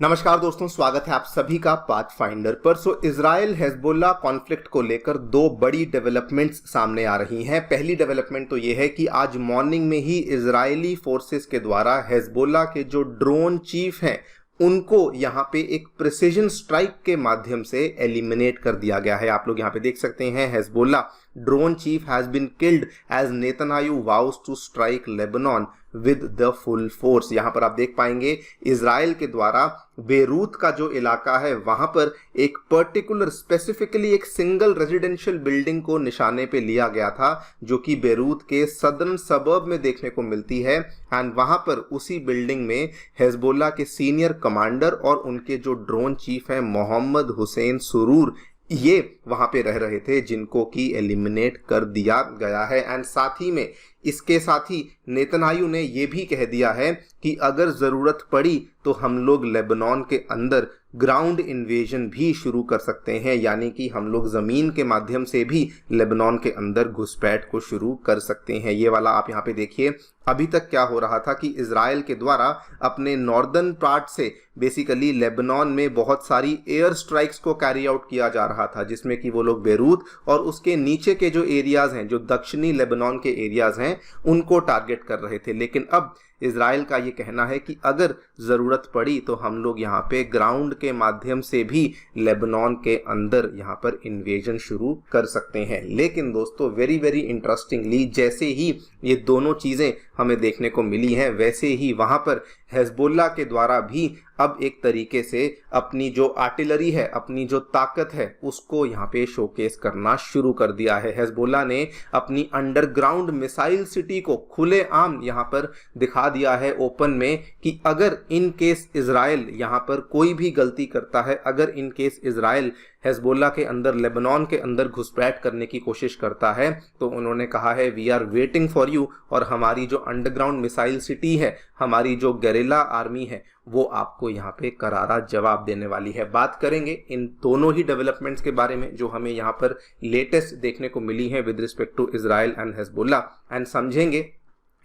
नमस्कार दोस्तों, स्वागत है आप सभी का पाथफाइंडर पर। इजराइल हेजबोल्ला कॉन्फ्लिक्ट को लेकर दो बड़ी डेवलपमेंट्स सामने आ रही हैं। पहली डेवलपमेंट तो ये है कि आज मॉर्निंग में ही इजरायली फोर्सेस के द्वारा हेजबोल्ला के जो ड्रोन चीफ हैं उनको यहाँ पे एक प्रिसीजन स्ट्राइक के माध्यम से एलिमिनेट कर दिया गया है। आप लोग यहाँ पे देख सकते हैं, Hezbollah drone chief has been killed as Netanyahu vows to strike Lebanon with the full force. यहाँ पर आप देख पाएंगे इजराइल के द्वारा बेरूत का जो इलाका है वहां पर एक पर्टिकुलर स्पेसिफिकली एक सिंगल रेजिडेंशियल बिल्डिंग को निशाने पे लिया गया था जो कि बेरूत के सदर्न सबर्ब में देखने को मिलती है। एंड वहां पर उसी बिल्डिंग में हेजबोल्ला के सीनियर कमांडर और उनके जो ड्रोन चीफ हैं मोहम्मद हुसैन सुरूर, ये वहां पे रह रहे थे जिनको कि एलिमिनेट कर दिया गया है। एंड साथ ही में इसके साथ ही नेतन्याहू ने यह भी कह दिया है कि अगर जरूरत पड़ी तो हम लोग लेबनान के अंदर ग्राउंड इन्वेजन भी शुरू कर सकते हैं, यानी कि हम लोग जमीन के माध्यम से भी लेबनान के अंदर घुसपैठ को शुरू कर सकते हैं। ये वाला आप यहाँ पे देखिए, अभी तक क्या हो रहा था कि इजराइल के द्वारा अपने नॉर्दर्न पार्ट से बेसिकली लेबनान में बहुत सारी एयर स्ट्राइक्स को कैरी आउट किया जा रहा था, जिसमें कि वो लोग बेरूत और उसके नीचे के जो एरियाज हैं, जो दक्षिणी लेबनान के एरियाज हैं, उनको टारगेट कर रहे थे। लेकिन अब इजराइल का ये कहना है कि अगर ज़रूरत पड़ी तो हम लोग यहाँ पे ग्राउंड के माध्यम से भी लेबनान के अंदर यहाँ पर इन्वेजन शुरू कर सकते हैं। लेकिन दोस्तों, वेरी वेरी इंटरेस्टिंगली, जैसे ही ये दोनों चीज़ें हमें देखने को मिली हैं वैसे ही वहाँ पर हेजबोल्ला के द्वारा भी अब एक तरीके से अपनी जो आर्टिलरी है, अपनी जो ताकत है, उसको यहाँ पे शोकेस करना शुरू कर दिया है। हेजबोल्ला ने अपनी अंडरग्राउंड मिसाइल सिटी को खुलेआम यहाँ पर दिखा दिया है ओपन में कि अगर इन केस इजराइल यहाँ पर कोई भी गलती करता है, अगर इन केस इजराइल हेजबोल्ला के अंदर लेबनान के अंदर घुसपैठ करने की कोशिश करता है तो उन्होंने कहा है we are waiting for you, और हमारी जो अंडरग्राउंड मिसाइल सिटी है, हमारी जो गेरिल्ला आर्मी है, वो आपको यहाँ पे करारा जवाब देने वाली है। बात करेंगे इन दोनों ही डेवलपमेंट्स के बारे में जो हमें यहाँ पर लेटेस्ट देखने को मिली है with respect to Israel and Hezbollah, and समझेंगे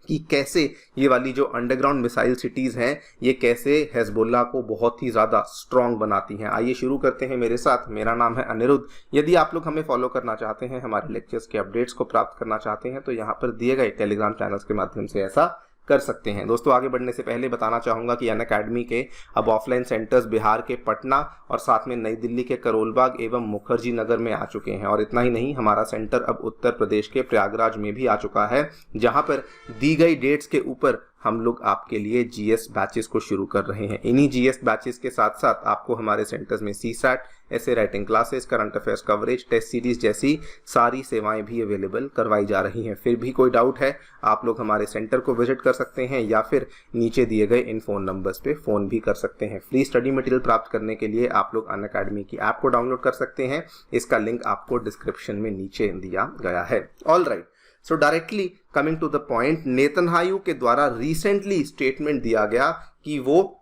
कि कैसे ये वाली जो अंडरग्राउंड मिसाइल सिटीज़ हैं ये कैसे हेजबोल्ला को बहुत ही ज़्यादा स्ट्रॉन्ग बनाती हैं। आइए शुरू करते हैं मेरे साथ। मेरा नाम है अनिरुद्ध। यदि आप लोग हमें फॉलो करना चाहते हैं, हमारे लेक्चर्स के अपडेट्स को प्राप्त करना चाहते हैं, तो यहाँ पर दिए गए टेलीग्राम चैनल्स के माध्यम से ऐसा कर सकते हैं। दोस्तों, आगे बढ़ने से पहले बताना चाहूँगा कि अनअकैडमी के अब ऑफलाइन सेंटर्स बिहार के पटना और साथ में नई दिल्ली के करोलबाग एवं मुखर्जी नगर में आ चुके हैं। और इतना ही नहीं, हमारा सेंटर अब उत्तर प्रदेश के प्रयागराज में भी आ चुका है, जहाँ पर दी गई डेट्स के ऊपर हम लोग आपके लिए जीएस बैचेस को शुरू कर रहे हैं। इन्हीं जीएस बैचेस के साथ साथ आपको हमारे सेंटर्स में सीसैट, ऐसे writing classes, current affairs coverage, test series जैसी सारी सेवाएं भी अवेलेबल करवाई जा रही हैं। फिर भी कोई डाउट है, आप लोग हमारे सेंटर को विजिट कर सकते हैं या फिर नीचे दिए गए इन फ़ोन नंबर्स पे फ़ोन भी कर सकते हैं। फ्री स्टडी मटेरियल प्राप्त करने के लिए आप लोग अनअकैडमी की ऐप को डाउनलोड कर सकते हैं। इसका लिंक आपको डिस्क्रिप्शन में नीचे दिया गया है। All right, so directly coming to the point, Netanyahu के द्वारा रिसेंटली स्टेटमेंट दिया गया कि वो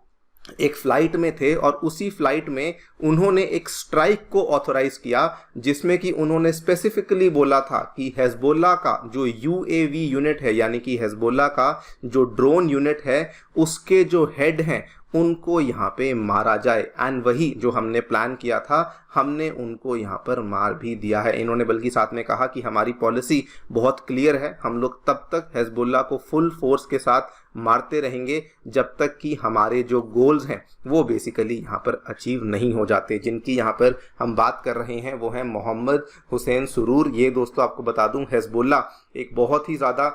एक फ्लाइट में थे और उसी फ्लाइट में उन्होंने एक स्ट्राइक को ऑथोराइज किया, जिसमें कि उन्होंने स्पेसिफिकली बोला था कि हेजबोल्ला का जो यूएवी यूनिट है, यानी कि हेजबोल्ला का जो ड्रोन यूनिट है, उसके जो हेड हैं उनको यहाँ पे मारा जाए। एंड वही जो हमने प्लान किया था, हमने उनको यहाँ पर मार भी दिया है। इन्होंने बल्कि साथ में कहा कि हमारी पॉलिसी बहुत क्लियर है, हम लोग तब तक हेजबोल्ला को फुल फोर्स के साथ मारते रहेंगे जब तक कि हमारे जो गोल्स हैं वो बेसिकली यहाँ पर अचीव नहीं हो जाते। जिनकी यहाँ पर हम बात कर रहे हैं वो है मोहम्मद हुसैन सुरूर। ये दोस्तों आपको बता दूं, हेजबोल्ला एक बहुत ही ज़्यादा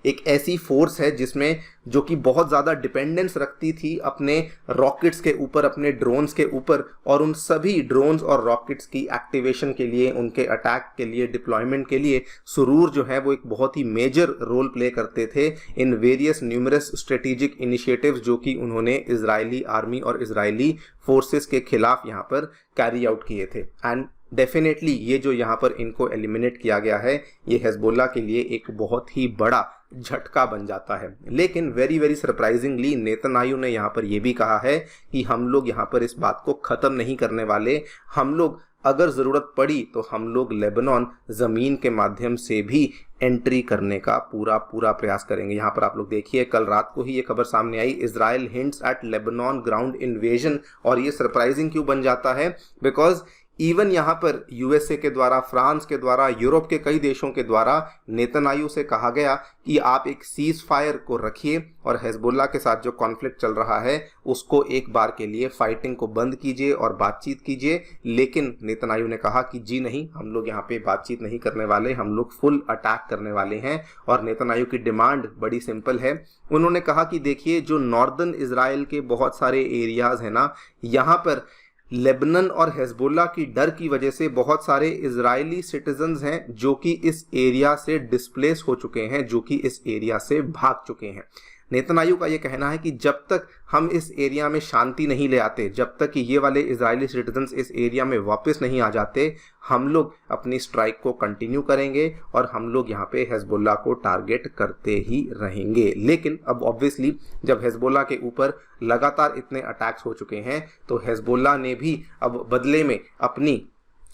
एक ऐसी फोर्स है जिसमें जो कि बहुत ज़्यादा डिपेंडेंस रखती थी अपने रॉकेट्स के ऊपर, अपने ड्रोन्स के ऊपर, और उन सभी ड्रोन्स और रॉकेट्स की एक्टिवेशन के लिए, उनके अटैक के लिए, डिप्लॉयमेंट के लिए सुरूर जो है वो एक बहुत ही मेजर रोल प्ले करते थे in various numerous strategic initiatives जो कि उन्होंने इजरायली आर्मी और इजरायली फोर्सेस के खिलाफ यहाँ पर कैरी आउट किए थे। एंड डेफिनेटली ये जो यहाँ पर इनको एलिमिनेट किया गया है, ये हेजबोल्ला के लिए एक बहुत ही बड़ा झटका बन जाता है। लेकिन वेरी वेरी सरप्राइजिंगली नेतन्याहू ने यहाँ पर यह भी कहा है कि हम लोग यहाँ पर इस बात को ख़त्म नहीं करने वाले, हम लोग अगर ज़रूरत पड़ी तो हम लोग लेबनान ज़मीन के माध्यम से भी एंट्री करने का पूरा प्रयास करेंगे। यहाँ पर आप लोग देखिए, कल रात को ही ये खबर सामने आई, Israel hints at Lebanon ground invasion. और ये सरप्राइजिंग क्यों बन जाता है? बिकॉज इवन यहाँ पर यूएसए के द्वारा, फ्रांस के द्वारा, यूरोप के कई देशों के द्वारा नेतन्याहू से कहा गया कि आप एक सीज फायर को रखिए और हिजबुल्लाह के साथ जो कॉन्फ्लिक्ट चल रहा है उसको एक बार के लिए फाइटिंग को बंद कीजिए और बातचीत कीजिए। लेकिन नेतन्याहू ने कहा कि जी नहीं, हम लोग यहाँ पे बातचीत नहीं करने वाले, हम लोग फुल अटैक करने वाले हैं। और नेतन्याहू की डिमांड बड़ी सिंपल है। उन्होंने कहा कि देखिए, जो नॉर्दर्न इजराइल के बहुत सारे एरियाज हैं ना, यहाँ पर लेबनान और हिजबुल्लाह की डर की वजह से बहुत सारे इजरायली सिटीजन्स हैं जो कि इस एरिया से डिस्प्लेस हो चुके हैं, जो कि इस एरिया से भाग चुके हैं। नेतन्याहू का ये कहना है कि जब तक हम इस एरिया में शांति नहीं ले आते, जब तक कि ये वाले इजरायली सिटीजन्स इस एरिया में वापस नहीं आ जाते, हम लोग अपनी स्ट्राइक को कंटिन्यू करेंगे और हम लोग यहाँ पे हिजबुल्लाह को टारगेट करते ही रहेंगे। लेकिन अब ऑब्वियसली जब हिजबुल्लाह के ऊपर लगातार इतने अटैक्स हो चुके हैं तो हिजबुल्लाह ने भी अब बदले में अपनी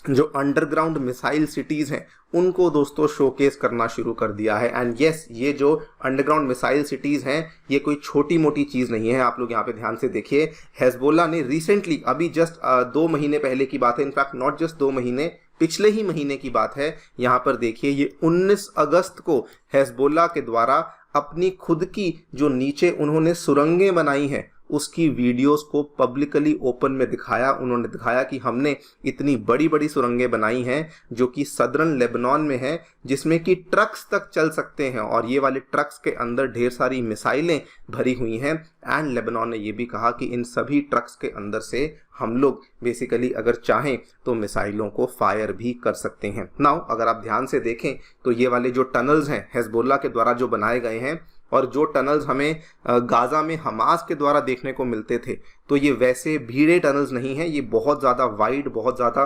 जो अंडरग्राउंड मिसाइल सिटीज़ हैं उनको दोस्तों शोकेस करना शुरू कर दिया है। एंड यस, ये जो अंडरग्राउंड मिसाइल सिटीज़ हैं ये कोई छोटी मोटी चीज़ नहीं है। आप लोग यहाँ पे ध्यान से देखिए, हिजबुल्लाह ने रिसेंटली, अभी जस्ट 2 महीने पहले की बात है, इनफैक्ट नॉट जस्ट 2 महीने, पिछले ही महीने की बात है, यहाँ पर देखिए ये 19 अगस्त को हिजबुल्लाह के द्वारा अपनी खुद की जो नीचे उन्होंने सुरंगें बनाई हैं उसकी वीडियोस को पब्लिकली ओपन में दिखाया। उन्होंने दिखाया कि हमने इतनी बड़ी बड़ी सुरंगें बनाई हैं जो कि सदर्न लेबनान में हैं, जिसमें कि ट्रक्स तक चल सकते हैं और ये वाले ट्रक्स के अंदर ढेर सारी मिसाइलें भरी हुई हैं। एंड लेबनान ने ये भी कहा कि इन सभी ट्रक्स के अंदर से हम लोग बेसिकली अगर चाहें तो मिसाइलों को फायर भी कर सकते हैं। नाउ अगर आप ध्यान से देखें तो ये वाले जो टनल्स हैं हिजबुल्लाह के द्वारा जो बनाए गए हैं और जो टनल्स हमें गाज़ा में हमास के द्वारा देखने को मिलते थे, तो ये वैसे भीड़े टनल्स नहीं हैं, ये बहुत ज़्यादा वाइड, बहुत ज़्यादा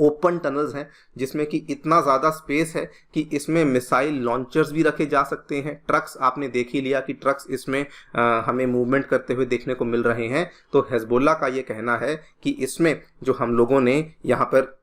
ओपन टनल्स हैं जिसमें कि इतना ज़्यादा स्पेस है कि इसमें मिसाइल लॉन्चर्स भी रखे जा सकते हैं। ट्रक्स आपने देख ही लिया कि ट्रक्स इसमें हमें मूवमेंट करते हुए देखने को मिल रहे हैं। तो हिजबुल्लाह का ये कहना है कि इसमें जो हम लोगों ने यहाँ पर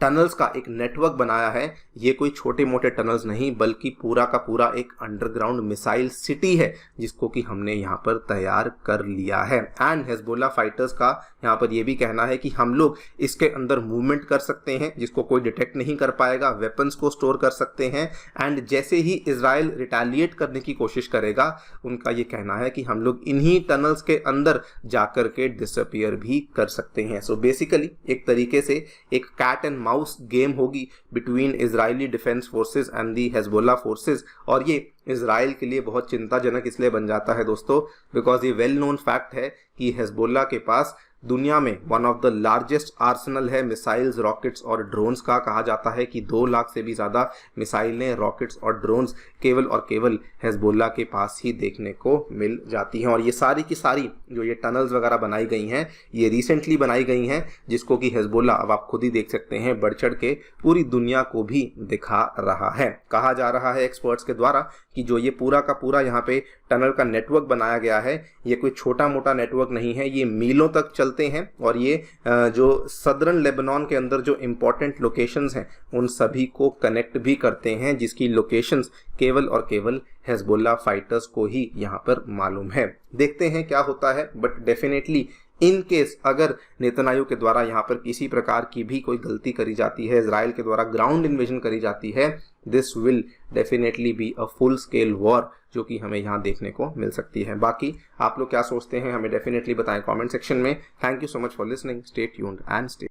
टनल्स का एक नेटवर्क बनाया है, ये कोई छोटे मोटे टनल्स नहीं बल्कि पूरा का पूरा एक अंडरग्राउंड मिसाइल सिटी है जिसको कि हमने यहाँ पर तैयार कर लिया है। एंड हिजबुल्लाह फाइटर्स का यहाँ पर ये भी कहना है कि हम लोग इसके अंदर मूवमेंट कर सकते हैं जिसको कोई डिटेक्ट नहीं कर पाएगा, वेपन्स को स्टोर कर सकते हैं। एंड जैसे ही इजराइल रिटेलिएट करने की कोशिश करेगा, उनका ये कहना है कि हम लोग इन्हीं टनल्स के अंदर जाकर के डिसअपियर भी कर सकते हैं। सो बेसिकली एक तरीके से एक कैट एंड माउस गेम होगी between Israeli defence forces and the Hezbollah forces. और ये इजराइल के लिए बहुत चिंताजनक इसलिए बन जाता है दोस्तों बिकॉज ये वेल नोन फैक्ट है कि हिजबुल्लाह के पास दुनिया में one of the largest Arsenal है मिसाइल्स, रॉकेट्स और ड्रोन्स का। कहा जाता है कि 2 लाख से भी ज़्यादा मिसाइलें, रॉकेट्स और ड्रोन्स केवल और केवल हिजबुल्लाह के पास ही देखने को मिल जाती हैं। और ये सारी की सारी जो ये टनल्स वगैरह बनाई गई हैं ये रिसेंटली बनाई गई हैं, जिसको कि हिजबुल्लाह, अब आप खुद ही देख सकते हैं, बढ़ चढ़ के पूरी दुनिया को भी दिखा रहा है। कहा जा रहा है एक्सपर्ट्स के द्वारा कि जो ये पूरा का पूरा यहाँ पे टनल का नेटवर्क बनाया गया है ये कोई छोटा मोटा नेटवर्क नहीं है, ये मीलों तक चलते हैं और ये जो सदर्न लेबनान के अंदर जो इम्पोर्टेंट लोकेशंस हैं उन सभी को कनेक्ट भी करते हैं, जिसकी लोकेशंस केवल और केवल हिजबुल्लाह फाइटर्स को ही यहाँ पर मालूम है। देखते हैं क्या होता है, बट डेफिनेटली इन केस अगर नेतन्याहू के द्वारा यहाँ पर किसी प्रकार की भी कोई गलती करी जाती है, इजराइल के द्वारा ग्राउंड इन्वेजन करी जाती है, this will definitely be a full scale war जो कि हमें यहाँ देखने को मिल सकती है। बाकी आप लोग क्या सोचते हैं हमें डेफिनेटली बताएं कमेंट सेक्शन में। Thank you so much for listening, stay tuned and stay